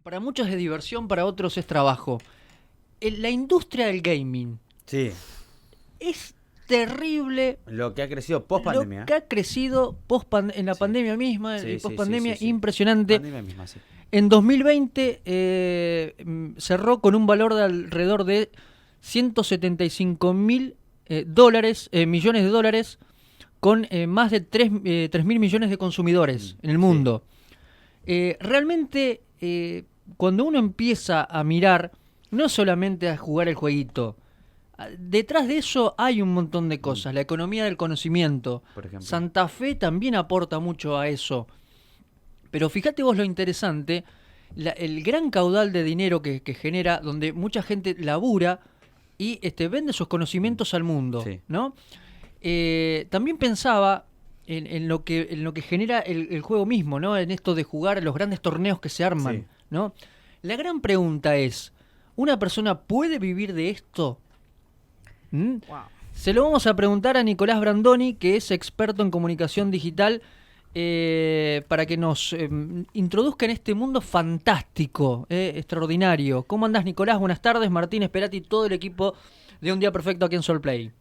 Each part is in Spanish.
Para muchos es diversión, para otros es trabajo. La industria del gaming Sí, es terrible lo que ha crecido post lo pandemia. que ha crecido en la Sí, pandemia misma y sí, post sí, sí, sí, pandemia, sí. impresionante. Pandemia misma, sí. En 2020 cerró con un valor de alrededor de 175.000 millones de dólares, con más de 3.000 millones de consumidores en el Sí. mundo. Realmente, cuando uno empieza a mirar, no solamente a jugar el jueguito, detrás de eso hay un montón de cosas. La economía del conocimiento. Por ejemplo. Santa Fe también aporta mucho a eso. Pero fíjate vos lo interesante, el gran caudal de dinero que genera, donde mucha gente labura y vende sus conocimientos al mundo, Sí. ¿no? También pensaba en lo que genera el juego mismo, ¿no? En esto de jugar los grandes torneos que se arman, Sí. ¿no? La gran pregunta es, ¿una persona puede vivir de esto? ¿Mm? Wow. Se lo vamos a preguntar a Nicolás Brandoni, que es experto en comunicación digital, para que nos introduzca en este mundo fantástico, extraordinario. ¿Cómo andás, Nicolás? Buenas tardes. Martín Esperati y todo el equipo de Un Día Perfecto aquí en Solplay.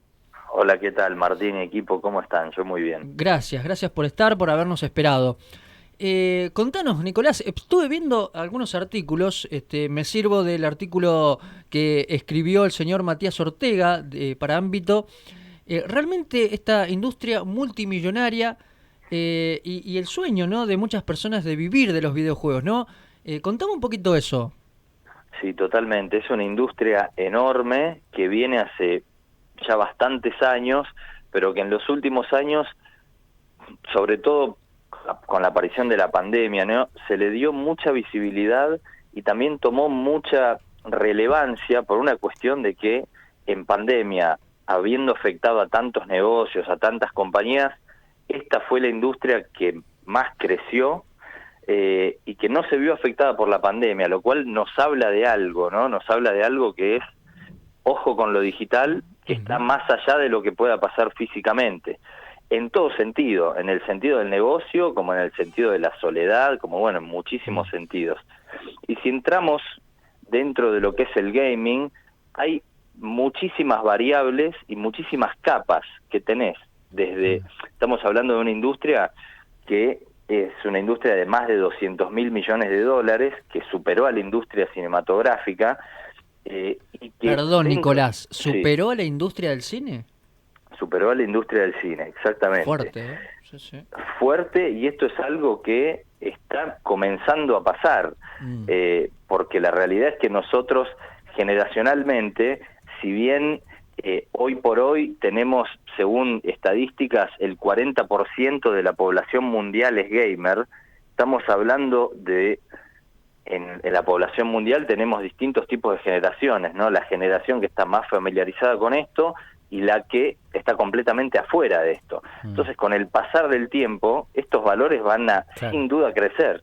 Hola, ¿qué tal? Martín y equipo, ¿cómo están? Yo muy bien. Gracias por estar, por habernos esperado. Contanos, Nicolás, estuve viendo algunos artículos, me sirvo del artículo que escribió el señor Matías Ortega para Ámbito. Realmente esta industria multimillonaria, y el sueño, ¿no?, de muchas personas de vivir de los videojuegos, ¿no? Contame un poquito eso. Sí, totalmente. Es una industria enorme que viene hace ya bastantes años, pero que en los últimos años, sobre todo con la aparición de la pandemia, ¿no?, se le dio mucha visibilidad y también tomó mucha relevancia por una cuestión de que en pandemia, habiendo afectado a tantos negocios, a tantas compañías, esta fue la industria que más creció, y que no se vio afectada por la pandemia, lo cual nos habla de algo, ¿no? Nos habla de algo que es, ojo con lo digital, que está Ujú. más allá de lo que pueda pasar físicamente, en todo sentido, en el sentido del negocio, como en el sentido de la soledad, como bueno, en muchísimos sentidos. Y si entramos dentro de lo que es el gaming, hay muchísimas variables y muchísimas capas que tenés. Estamos hablando de una industria que es una industria de más de 200.000 millones de dólares, que superó a la industria cinematográfica, y que Perdón, dentro, Nicolás, sí, ¿superó a la industria del cine? superó a la industria del cine, exactamente. Fuerte, ¿eh? Sí, sí. Fuerte, y esto es algo que está comenzando a pasar, Mm. porque la realidad es que nosotros generacionalmente, si bien hoy por hoy tenemos, según estadísticas, el 40% de la población mundial es gamer, estamos hablando de, en la población mundial tenemos distintos tipos de generaciones, ¿no? La generación que está más familiarizada con esto y la que está completamente afuera de esto. Mm. Entonces, con el pasar del tiempo, estos valores van a, Claro. sin duda, crecer.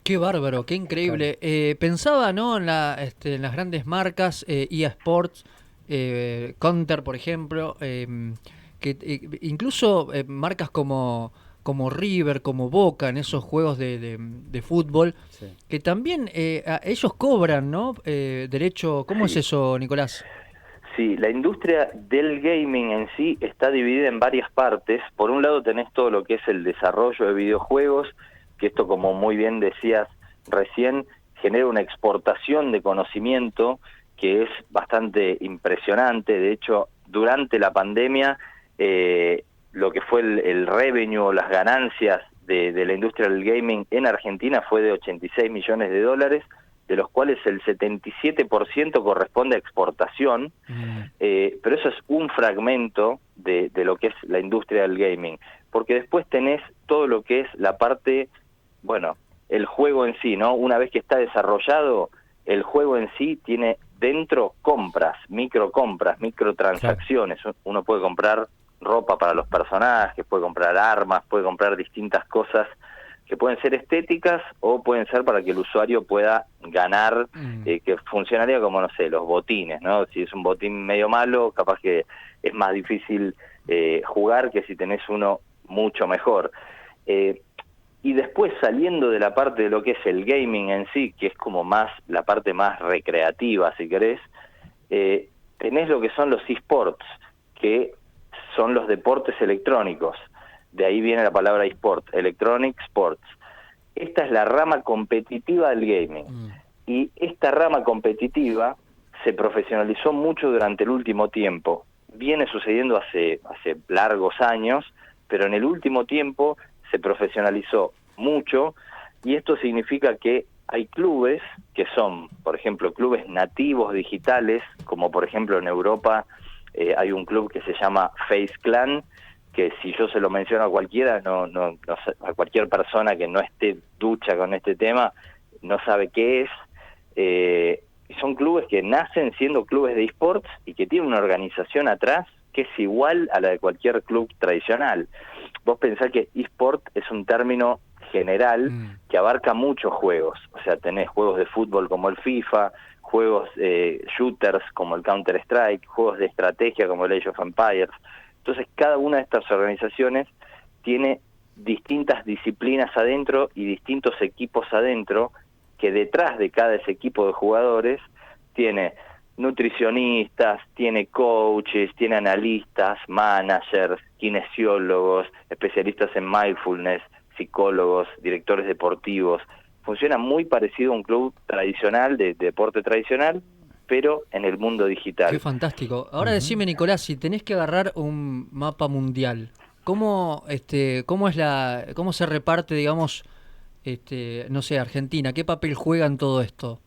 Qué bárbaro, qué increíble. Pensaba, ¿no?, en las grandes marcas, EA Sports, Counter, por ejemplo, que incluso marcas como River, como Boca, en esos juegos de fútbol, Sí. que también ellos cobran, ¿no? Derecho. ¿Cómo es Sí, eso, Nicolás? sí, la industria del gaming en sí está dividida en varias partes. Por un lado tenés todo lo que es el desarrollo de videojuegos, que esto, como muy bien decías recién, genera una exportación de conocimiento que es bastante impresionante. De hecho, durante la pandemia, lo que fue el revenue o las ganancias de la industria del gaming en Argentina fue de 86 millones de dólares, de los cuales el 77% corresponde a exportación, Mm. pero eso es un fragmento de lo que es la industria del gaming, porque después tenés todo lo que es la parte, bueno, el juego en sí, ¿no? Una vez que está desarrollado, el juego en sí tiene dentro compras, Claro. microtransacciones. Uno puede comprar ropa para los personajes, puede comprar armas, puede comprar distintas cosas que pueden ser estéticas o pueden ser para que el usuario pueda ganar, Mm. que funcionaría como, no sé, los botines, ¿no? Si es un botín medio malo, capaz que es más difícil jugar que si tenés uno mucho mejor. Eh, Y después, saliendo de la parte de lo que es el gaming en sí, que es como más la parte más recreativa, si querés, tenés lo que son los eSports, que son los deportes electrónicos. De ahí viene la palabra eSport, Electronic Sports. Esta es la rama competitiva del gaming. Y esta rama competitiva se profesionalizó mucho durante el último tiempo. Viene sucediendo hace largos años, pero en el último tiempo se profesionalizó mucho, y esto significa que hay clubes que son, por ejemplo, clubes nativos digitales, como por ejemplo en Europa hay un club que se llama Face Clan, que si yo se lo menciono a cualquiera, a cualquier persona que no esté ducha con este tema, no sabe qué es. Son clubes que nacen siendo clubes de eSports y que tienen una organización atrás que es igual a la de cualquier club tradicional. Vos pensás que eSport es un término general que abarca muchos juegos. O sea, tenés juegos de fútbol como el FIFA, juegos shooters como el Counter-Strike, juegos de estrategia como el Age of Empires. Entonces, cada una de estas organizaciones tiene distintas disciplinas adentro y distintos equipos adentro, que detrás de cada ese equipo de jugadores tiene nutricionistas, tiene coaches, tiene analistas, managers, kinesiólogos, especialistas en mindfulness, psicólogos, directores deportivos. Funciona muy parecido a un club tradicional, de deporte tradicional, pero en el mundo digital. Qué fantástico. Ahora decime, Nicolás, si tenés que agarrar un mapa mundial, ¿cómo se reparte, digamos, no sé, Argentina? ¿Qué papel juega en todo esto?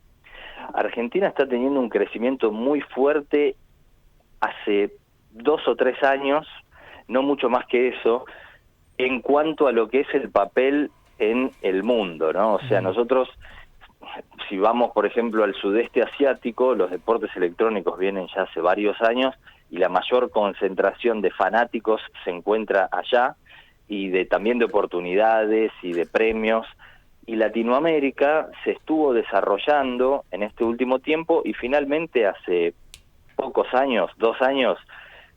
Argentina está teniendo un crecimiento muy fuerte hace 2 o 3 años, no mucho más que eso, en cuanto a lo que es el papel en el mundo, ¿no? O sea, nosotros, si vamos, por ejemplo, al sudeste asiático, los deportes electrónicos vienen ya hace varios años y la mayor concentración de fanáticos se encuentra allá, y también de oportunidades y de premios. Y Latinoamérica se estuvo desarrollando en este último tiempo, y finalmente hace pocos años, 2 años,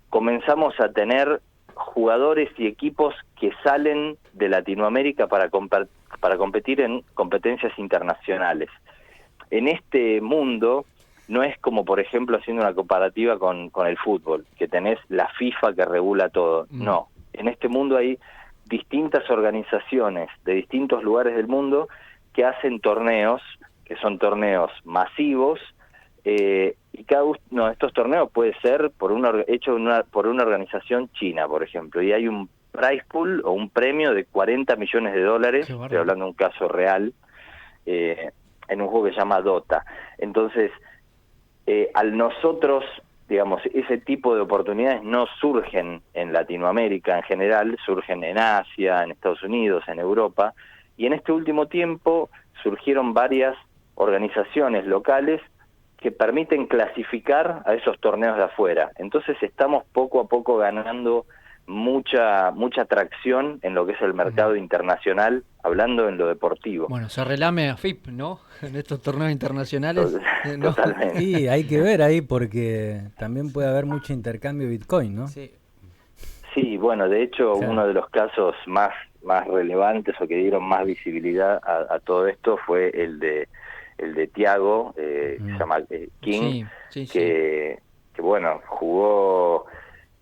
comenzamos a tener jugadores y equipos que salen de Latinoamérica para competir en competencias internacionales. En este mundo no es como, por ejemplo, haciendo una comparativa con el fútbol, que tenés la FIFA que regula todo. No, en este mundo hay distintas organizaciones de distintos lugares del mundo que hacen torneos, que son torneos masivos, y cada uno de estos torneos puede ser hecho por una organización china, por ejemplo, y hay un prize pool o un premio de $40 millones, estoy hablando de un caso real, en un juego que se llama Dota. Entonces, al nosotros, digamos, ese tipo de oportunidades no surgen en Latinoamérica en general, surgen en Asia, en Estados Unidos, en Europa, y en este último tiempo surgieron varias organizaciones locales que permiten clasificar a esos torneos de afuera. Entonces estamos poco a poco ganando mucha tracción en lo que es el mercado internacional, hablando en lo deportivo. Bueno, se relame a FIP, ¿no? En estos torneos internacionales. ¿no? Totalmente. Sí, hay que ver ahí porque también puede haber mucho intercambio de Bitcoin, ¿no? Sí, bueno, de hecho, claro, uno de los casos más relevantes o que dieron más visibilidad a todo esto fue el de Thiago, se llama King, que bueno, jugó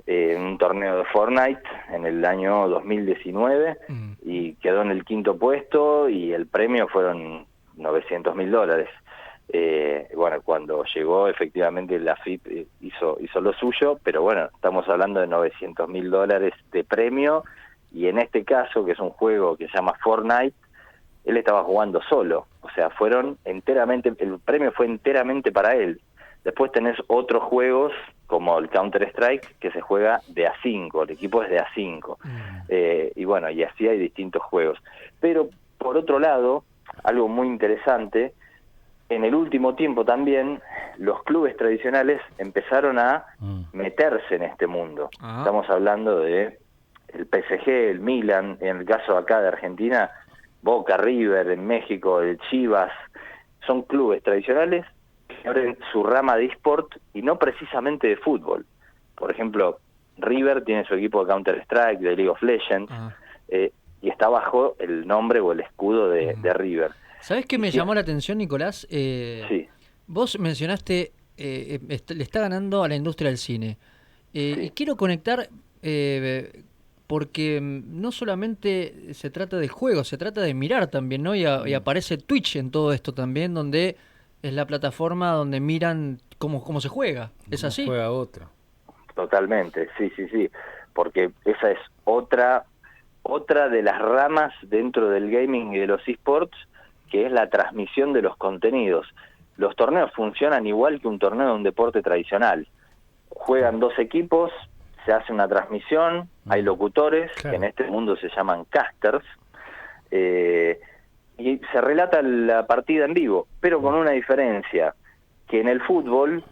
en un torneo de Fortnite en el año 2019 y quedó en el 5º puesto, y el premio fueron $900.000. Bueno, cuando llegó, efectivamente la FIP hizo lo suyo, pero bueno, estamos hablando de $900.000 de premio, y en este caso, que es un juego que se llama Fortnite, él estaba jugando solo, o sea, el premio fue enteramente para él. Después tenés otros juegos, como el Counter-Strike, que se juega de A5, el equipo es de A5, y bueno, y así hay distintos juegos. Pero, por otro lado, algo muy interesante, en el último tiempo también, los clubes tradicionales empezaron a meterse en este mundo. Estamos hablando de el PSG, el Milan, en el caso acá de Argentina, Boca, River, en México, el Chivas, son clubes tradicionales que abren su rama de eSport y no precisamente de fútbol. Por ejemplo, River tiene su equipo de Counter-Strike, de League of Legends, y está bajo el nombre o el escudo de River. ¿Sabés qué me llamó la atención, Nicolás? Sí. Vos mencionaste, le está ganando a la industria del cine. Y quiero conectar, porque no solamente se trata de juego, se trata de mirar también, ¿no? Y aparece Twitch en todo esto también, donde es la plataforma donde miran cómo se juega. ¿Es así? Juega otro. Totalmente, sí, porque esa es otra de las ramas dentro del gaming y de los esports, que es la transmisión de los contenidos. Los torneos funcionan igual que un torneo de un deporte tradicional. Juegan 2 equipos, se hace una transmisión, hay locutores, claro, que en este mundo se llaman casters, y se relata la partida en vivo, pero con una diferencia, que en el fútbol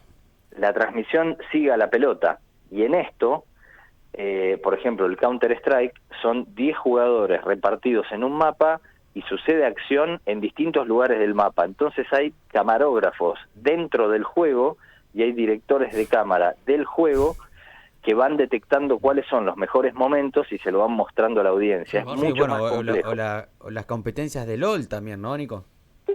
la transmisión sigue a la pelota, y en esto, por ejemplo, el Counter-Strike, son 10 jugadores repartidos en un mapa y sucede acción en distintos lugares del mapa. Entonces hay camarógrafos dentro del juego y hay directores de cámara del juego que van detectando cuáles son los mejores momentos y se lo van mostrando a la audiencia. Es mucho más complejo. O las competencias de LOL también, ¿no, Nico?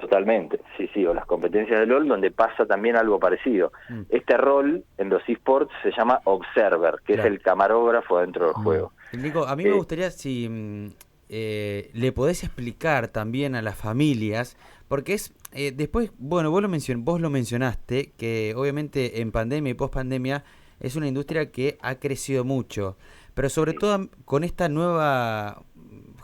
Totalmente, sí, o las competencias de LOL, donde pasa también algo parecido. Este rol en los esports se llama Observer, que es el camarógrafo dentro del juego. Nico, a mí me gustaría si le podés explicar también a las familias, porque es después, bueno, vos lo mencionaste, que obviamente en pandemia y post-pandemia es una industria que ha crecido mucho, pero sobre todo con esta nueva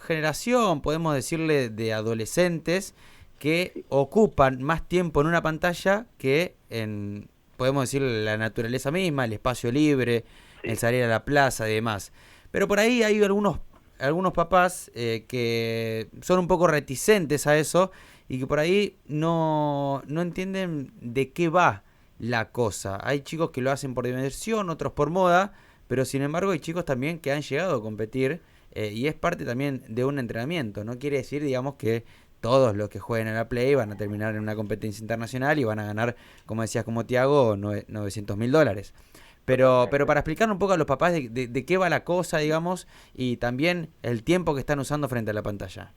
generación, podemos decirle, de adolescentes que ocupan más tiempo en una pantalla que en, podemos decir, la naturaleza misma, el espacio libre, el salir a la plaza y demás. Pero por ahí hay algunos papás que son un poco reticentes a eso y que por ahí no entienden de qué va la cosa. Hay chicos que lo hacen por diversión, otros por moda, pero sin embargo hay chicos también que han llegado a competir y es parte también de un entrenamiento. No quiere decir, digamos, que todos los que jueguen a la Play van a terminar en una competencia internacional y van a ganar, como decías, como Tiago, $900.000. Pero para explicar un poco a los papás de qué va la cosa, digamos, y también el tiempo que están usando frente a la pantalla.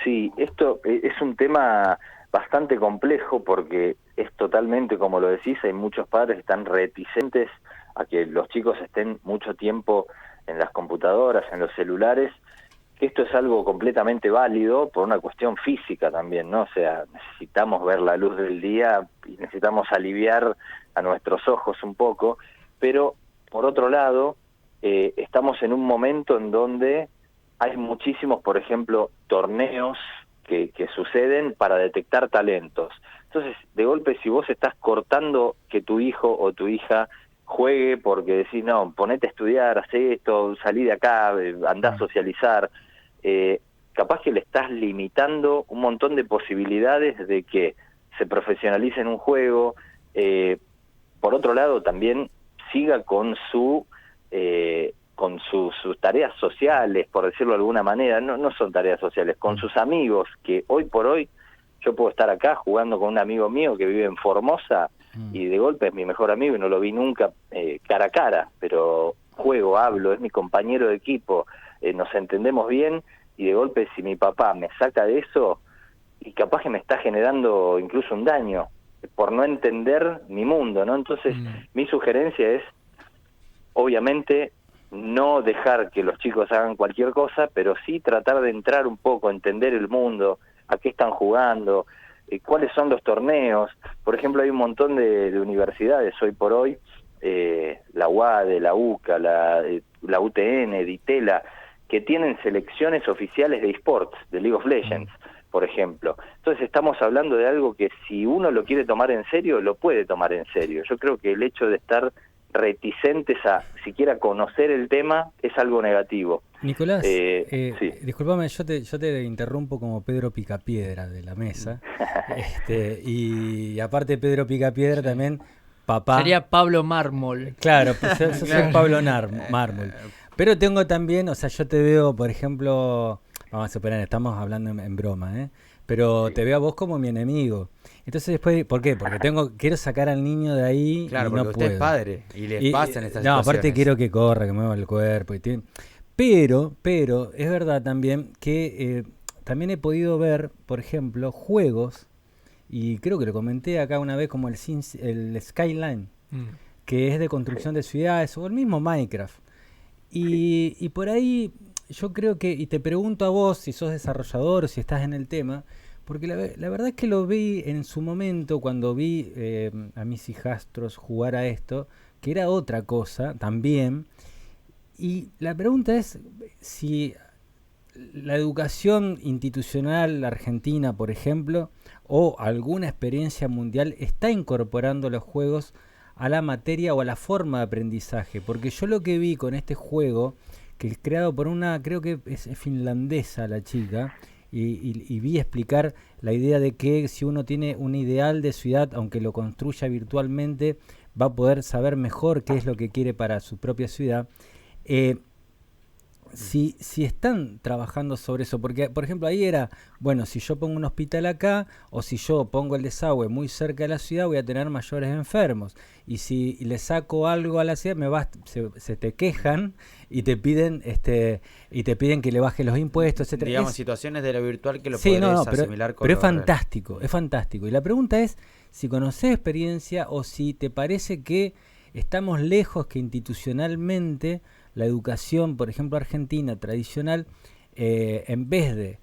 Sí, esto es un tema bastante complejo porque es totalmente, como lo decís, hay muchos padres que están reticentes a que los chicos estén mucho tiempo en las computadoras, en los celulares, que esto es algo completamente válido por una cuestión física también, ¿no? O sea, necesitamos ver la luz del día y necesitamos aliviar a nuestros ojos un poco, pero por otro lado, estamos en un momento en donde hay muchísimos, por ejemplo, torneos que suceden para detectar talentos. Entonces, de golpe, si vos estás cortando que tu hijo o tu hija juegue porque decís, no, ponete a estudiar, hacé esto, salí de acá, andá a socializar, capaz que le estás limitando un montón de posibilidades de que se profesionalice en un juego. Por otro lado, también siga con sus tareas sociales, por decirlo de alguna manera. No son tareas sociales, con sus amigos, que hoy por hoy yo puedo estar acá jugando con un amigo mío que vive en Formosa y de golpe es mi mejor amigo y no lo vi nunca cara a cara, pero juego, hablo, es mi compañero de equipo, nos entendemos bien, y de golpe si mi papá me saca de eso, y capaz que me está generando incluso un daño por no entender mi mundo, ¿no? Entonces mi sugerencia es, obviamente, no dejar que los chicos hagan cualquier cosa, pero sí tratar de entrar un poco, entender el mundo, a qué están jugando, cuáles son los torneos. Por ejemplo, hay un montón de universidades hoy por hoy, la UADE, la UCA, la UTN, DITELA, que tienen selecciones oficiales de esports, de League of Legends, por ejemplo. Entonces estamos hablando de algo que si uno lo quiere tomar en serio, lo puede tomar en serio. Yo creo que el hecho de estar reticentes a siquiera conocer el tema es algo negativo. Nicolás, sí. Discúlpame, yo te interrumpo como Pedro Picapiedra de la mesa. Y aparte Pedro Picapiedra también, papá. Sería Pablo Mármol. Claro, pues yo soy Pablo Mármol. Pero tengo también, o sea, yo te veo, por ejemplo, vamos a superar, estamos hablando en broma, pero te veo a vos como mi enemigo. Entonces después, ¿por qué? Porque quiero sacar al niño de ahí. Claro, y porque no usted puedo. es padre y le pasan estas No, situaciones. aparte quiero que corra, que mueva el cuerpo. Pero es verdad también que también he podido ver, por ejemplo, juegos, y creo que lo comenté acá una vez, como el Skyline, que es de construcción de ciudades, o el mismo Minecraft. Y por ahí yo creo que, y te pregunto a vos si sos desarrollador o si estás en el tema, porque la verdad es que lo vi en su momento cuando vi a mis hijastros jugar a esto, que era otra cosa también. Y la pregunta es si la educación institucional argentina, por ejemplo, o alguna experiencia mundial está incorporando los juegos a la materia o a la forma de aprendizaje. Porque yo lo que vi con este juego, que es creado por una, creo que es finlandesa la chica, y vi explicar la idea de que si uno tiene un ideal de ciudad, aunque lo construya virtualmente, va a poder saber mejor qué es lo que quiere para su propia ciudad. Si están trabajando sobre eso, porque por ejemplo ahí era, bueno, si yo pongo un hospital acá o si yo pongo el desagüe muy cerca de la ciudad voy a tener mayores enfermos, y si le saco algo a la ciudad se te quejan y te piden que le bajes los impuestos, etcétera. Digamos, situaciones de lo virtual que lo podés asimilar con pero lo es fantástico. Y la pregunta es si conoces experiencia o si te parece que estamos lejos, que institucionalmente la educación, por ejemplo, argentina, tradicional, en vez de,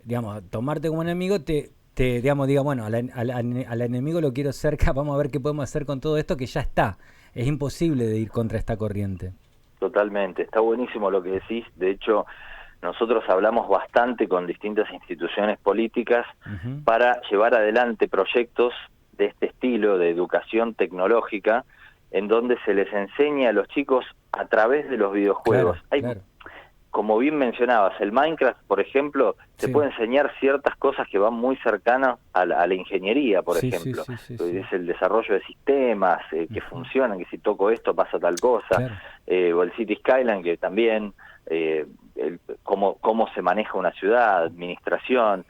digamos, tomarte como enemigo, diga, bueno, al enemigo lo quiero cerca, vamos a ver qué podemos hacer con todo esto que ya está. Es imposible de ir contra esta corriente. Totalmente, está buenísimo lo que decís. De hecho, nosotros hablamos bastante con distintas instituciones políticas para llevar adelante proyectos de este estilo, de educación tecnológica, en donde se les enseña a los chicos a través de los videojuegos. Claro. Como bien mencionabas, el Minecraft, por ejemplo, te puede enseñar ciertas cosas que van muy cercanas a la ingeniería, por ejemplo. Es el desarrollo de sistemas que funcionan, que si toco esto pasa tal cosa. O el City Skyline, que también, cómo se maneja una ciudad, administración.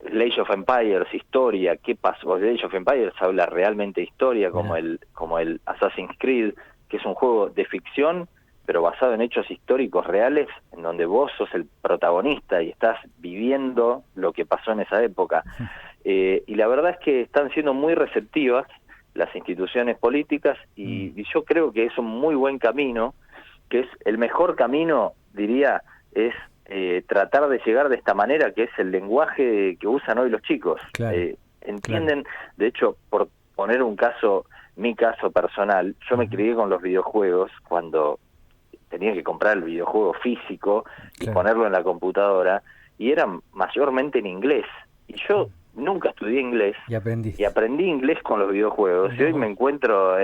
Age of Empires, historia, ¿qué pasó? Age of Empires habla realmente de historia, como el Assassin's Creed, que es un juego de ficción, pero basado en hechos históricos reales, en donde vos sos el protagonista y estás viviendo lo que pasó en esa época. Y la verdad es que están siendo muy receptivas las instituciones políticas, y yo creo que es un muy buen camino, que es el mejor camino, diría, es tratar de llegar de esta manera, que es el lenguaje que usan hoy los chicos. Entienden, de hecho, por poner un caso, mi caso personal, yo me crié con los videojuegos cuando tenía que comprar el videojuego físico y ponerlo en la computadora, y era mayormente en inglés, y yo nunca estudié inglés y aprendí inglés con los videojuegos, y hoy me encuentro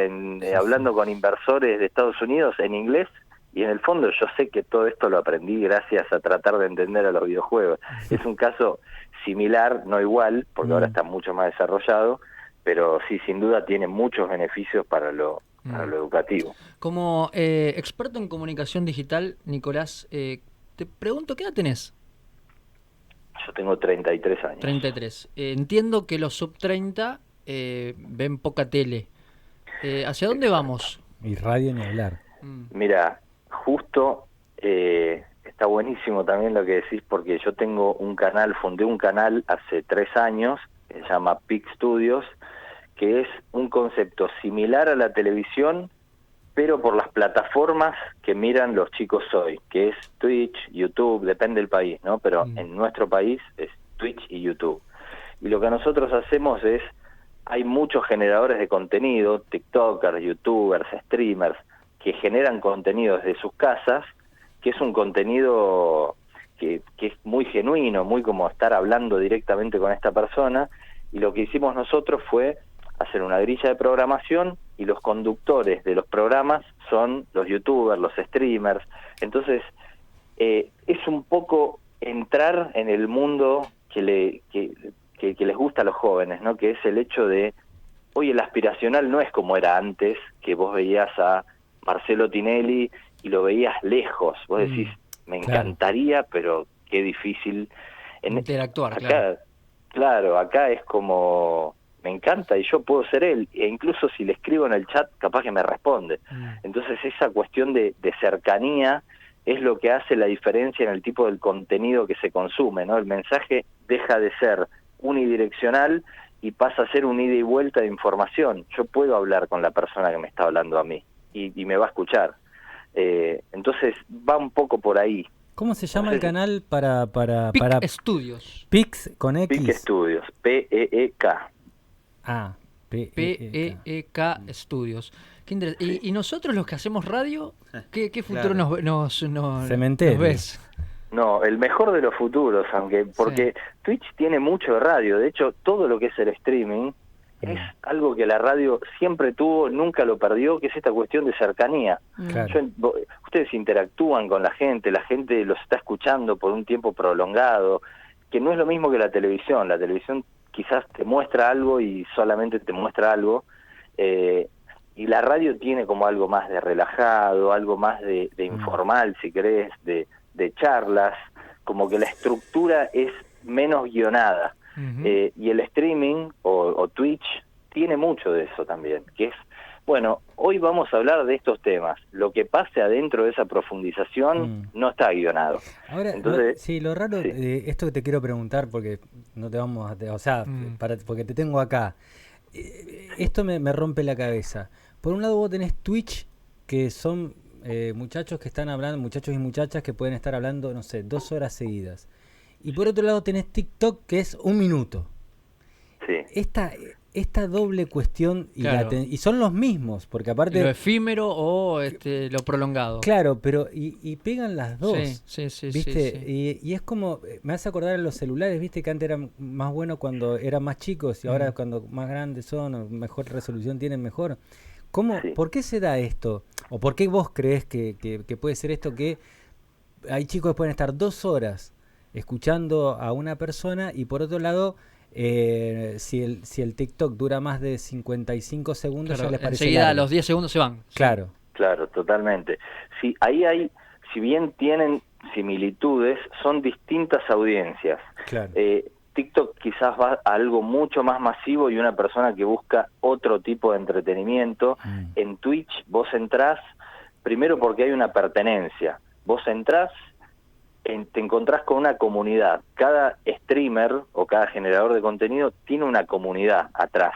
hablando con inversores de Estados Unidos en inglés. Y en el fondo yo sé que todo esto lo aprendí gracias a tratar de entender a los videojuegos. Es un caso similar, no igual, porque ahora está mucho más desarrollado, pero sí, sin duda tiene muchos beneficios para lo educativo. Como experto en comunicación digital, Nicolás, te pregunto, ¿qué edad tenés? Yo tengo 33 años. 33. Entiendo que los sub-30 ven poca tele. ¿Hacia dónde vamos? Y radio ni hablar. Mira, justo está buenísimo también lo que decís, porque yo tengo fundé un canal hace 3 años, que se llama Peak Studios, que es un concepto similar a la televisión, pero por las plataformas que miran los chicos hoy, que es Twitch, YouTube, depende del país, ¿no? Pero en nuestro país es Twitch y YouTube. Y lo que nosotros hacemos es, hay muchos generadores de contenido, TikTokers, YouTubers, streamers, que generan contenido desde sus casas, que es un contenido que es muy genuino, muy como estar hablando directamente con esta persona, y lo que hicimos nosotros fue hacer una grilla de programación, y los conductores de los programas son los youtubers, los streamers. Entonces, es un poco entrar en el mundo que les gusta a los jóvenes, ¿no? Que es el hecho de, oye, el aspiracional no es como era antes, que vos veías a Marcelo Tinelli y lo veías lejos. Vos decís, me encantaría, pero qué difícil. Interactuar, acá, claro, acá es como, me encanta y yo puedo ser él, e incluso si le escribo en el chat, capaz que me responde. Entonces esa cuestión de cercanía es lo que hace la diferencia en el tipo del contenido que se consume, ¿no? El mensaje deja de ser unidireccional y pasa a ser un ida y vuelta de información. Yo puedo hablar con la persona que me está hablando a mí y me va a escuchar. Entonces va un poco por ahí. ¿Cómo se llama el canal para PEEK Studios? PEEK con X? PEEK Studios, P-E-E-K. Ah, PEEK Studios. Qué ¿Y nosotros los que hacemos radio, qué futuro Claro. nos Cementerio. ves? No, el mejor de los futuros, porque Twitch tiene mucho de radio. De hecho, todo lo que es el streaming es algo que la radio siempre tuvo, nunca lo perdió, que es esta cuestión de cercanía. Claro. Ustedes interactúan con la gente los está escuchando por un tiempo prolongado, que no es lo mismo que la televisión. La televisión quizás te muestra algo y solamente te muestra algo, y la radio tiene como algo más de relajado, algo más de informal, si querés, de charlas, como que la estructura es menos guionada. Y el streaming o Twitch tiene mucho de eso también, que es, bueno, hoy vamos a hablar de estos temas. Lo que pase adentro de esa profundización no está guionado. Ahora, entonces, lo raro, sí. esto que te quiero preguntar, porque no te vamos a... O sea, porque te tengo acá. Esto me rompe la cabeza. Por un lado vos tenés Twitch, que son muchachos que están hablando, muchachos y muchachas que pueden estar hablando, no sé, 2 horas seguidas. Y por otro lado tenés TikTok, que es 1 minuto. Sí. Esta doble cuestión, Claro. y son los mismos, porque aparte... Lo efímero o lo prolongado. Claro, pero y pegan las dos. Sí, ¿Viste? sí. Y es como, me hace acordar a los celulares, ¿viste? Que antes eran más buenos cuando eran más chicos y ahora cuando más grandes son, o mejor resolución tienen, mejor. ¿Cómo, Sí. ¿Por qué se da esto? ¿O por qué vos crees que puede ser esto, que hay chicos que pueden estar 2 horas escuchando a una persona y por otro lado, si el TikTok dura más de 55 segundos, Claro, ya les parece enseguida a largo? los 10 segundos se van. Claro. Claro, totalmente. Sí, ahí hay, si bien tienen similitudes, son distintas audiencias. Claro. TikTok quizás va a algo mucho más masivo y una persona que busca otro tipo de entretenimiento. En Twitch vos entrás, primero porque hay una pertenencia. Vos entrás, te encontrás con una comunidad. Cada streamer o cada generador de contenido tiene una comunidad atrás,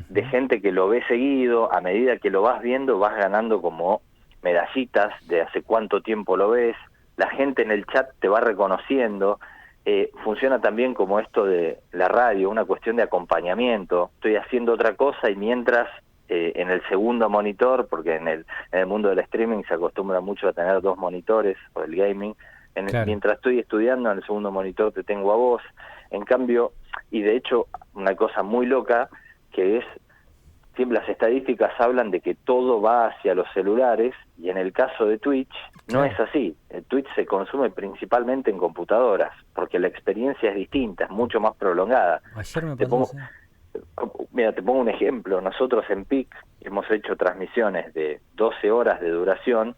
de gente que lo ve seguido. A medida que lo vas viendo, vas ganando como medallitas de hace cuánto tiempo lo ves. La gente en el chat te va reconociendo. Funciona también como esto de la radio, una cuestión de acompañamiento. Estoy haciendo otra cosa y mientras en el segundo monitor, porque en el mundo del streaming se acostumbra mucho a tener 2 monitores, o el gaming, Claro. Mientras estoy estudiando en el segundo monitor te tengo a vos. En cambio, y de hecho una cosa muy loca, que es, siempre las estadísticas hablan de que todo va hacia los celulares, y en el caso de Twitch no es así. Twitch se consume principalmente en computadoras, porque la experiencia es distinta, es mucho más prolongada. Ayer me Te pasó, Mira, te pongo un ejemplo. Nosotros en PEEK hemos hecho transmisiones de 12 horas de duración,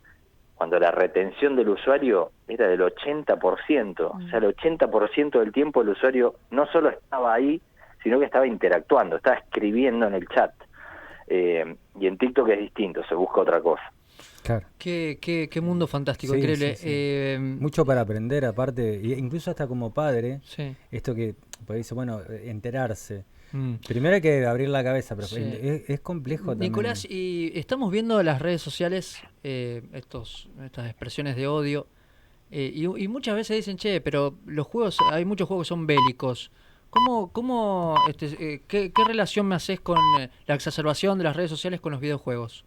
cuando la retención del usuario era del 80%. O sea, el 80% del tiempo el usuario no solo estaba ahí, sino que estaba interactuando, estaba escribiendo en el chat. Y en TikTok es distinto, se busca otra cosa. Claro. Qué mundo fantástico, Sí, increíble. sí, sí. Mucho para aprender, aparte, incluso hasta como padre, Sí. esto que pues dice, bueno, enterarse. Primero hay que abrir la cabeza, pero Sí. es complejo también. Nicolás, y estamos viendo las redes sociales estas expresiones de odio, y muchas veces dicen, che, pero los juegos, hay muchos juegos que son bélicos. ¿Qué relación me haces con la exacerbación de las redes sociales con los videojuegos?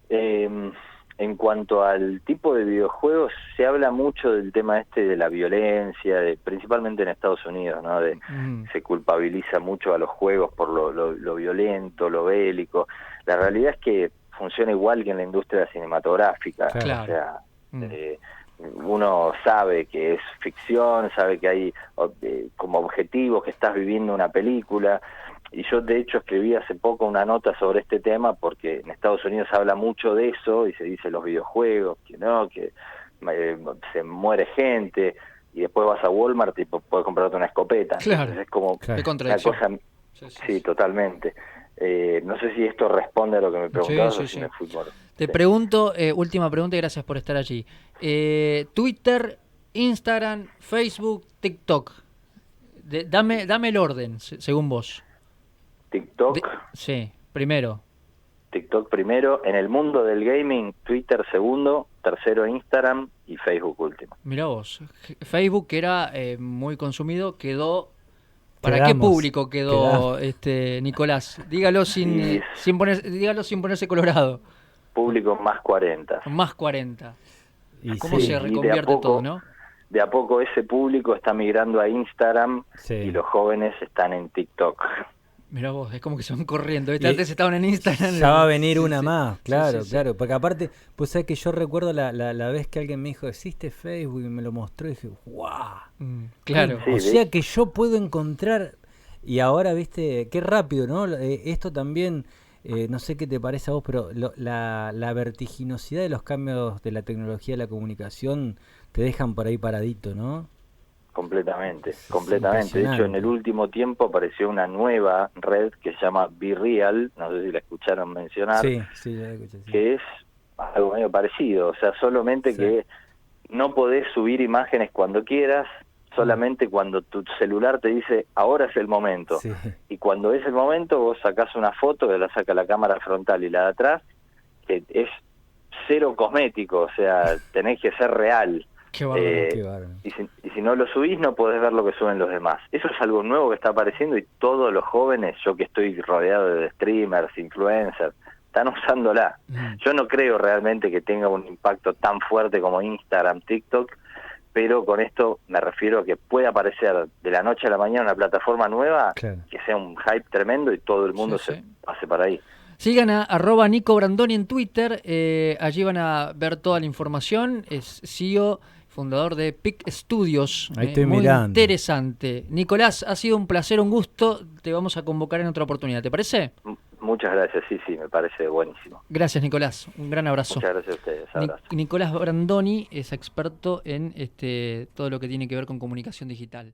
En cuanto al tipo de videojuegos, se habla mucho del tema de la violencia, principalmente en Estados Unidos, ¿no? Se culpabiliza mucho a los juegos por lo violento, lo bélico. La realidad es que funciona igual que en la industria cinematográfica. Claro. O sea, uno sabe que es ficción, sabe que hay como objetivos que estás viviendo una película. Y yo de hecho escribí hace poco una nota sobre este tema, porque en Estados Unidos se habla mucho de eso y se dice los videojuegos, que no, que se muere gente, y después vas a Walmart y puedes comprarte una escopeta. Claro. Entonces es como Qué una contradicción. cosa, sí, totalmente. No sé si esto responde a lo que me preguntabas Sí, o sí, si sí. me fui por... Te Sí. pregunto, última pregunta y gracias por estar allí. Twitter, Instagram, Facebook, TikTok. Dame el orden, según vos. TikTok, Sí, primero. TikTok primero, en el mundo del gaming, Twitter segundo, tercero Instagram y Facebook último. Mirá vos. Facebook, que era muy consumido, quedó... ¿Para qué Quedamos, público quedó Nicolás? Dígalo Y dígalo sin ponerse colorado. público más 40. Más 40. Y ¿Cómo sí, se Y reconvierte todo, no? de a poco ese público está migrando a Instagram sí. y los jóvenes están en TikTok. Mirá vos, es como que se van corriendo. ¿Viste? Y Antes estaban en Instagram. Ya va a venir Sí, una sí. más, Sí, claro, sí, sí. claro. Porque aparte, pues sabes que yo recuerdo la vez que alguien me dijo, existe Facebook y me lo mostró y dije, ¡guau! Claro. Sí, O sea que yo puedo encontrar, y ahora, viste, qué rápido, ¿no? Esto también, no sé qué te parece a vos, pero la vertiginosidad de los cambios de la tecnología de la comunicación te dejan por ahí paradito, ¿no? Completamente, Es completamente. De hecho, en el impresionante. último tiempo apareció una nueva red que se llama BeReal, no sé si la escucharon mencionar, Sí, sí, ya lo escuché, sí. que es algo medio parecido, o sea, solamente Sí. que no podés subir imágenes cuando quieras, solamente cuando tu celular te dice, ahora es el momento. Sí. Y cuando es el momento, vos sacás una foto, que la saca la cámara frontal y la de atrás, que es cero cosmético, o sea, tenés que ser real. Qué bárbaro. Qué bárbaro. Y si no lo subís, no podés ver lo que suben los demás. Eso es algo nuevo que está apareciendo y todos los jóvenes, yo que estoy rodeado de streamers, influencers, están usándola. Yo no creo realmente que tenga un impacto tan fuerte como Instagram, TikTok, pero con esto me refiero a que puede aparecer de la noche a la mañana una plataforma nueva, Claro. que sea un hype tremendo y todo el mundo Sí, se sí. pase para ahí. Sigan a @Nico Brandoni en Twitter. Allí van a ver toda la información. Es CEO, fundador de PIC Studios. Ahí estoy muy mirando. interesante. Nicolás, ha sido un placer, un gusto. Te vamos a convocar en otra oportunidad. ¿Te parece? Muchas gracias, sí, me parece buenísimo. Gracias, Nicolás. Un gran abrazo. Muchas gracias a ustedes, abrazo. Nicolás Brandoni es experto en todo lo que tiene que ver con comunicación digital.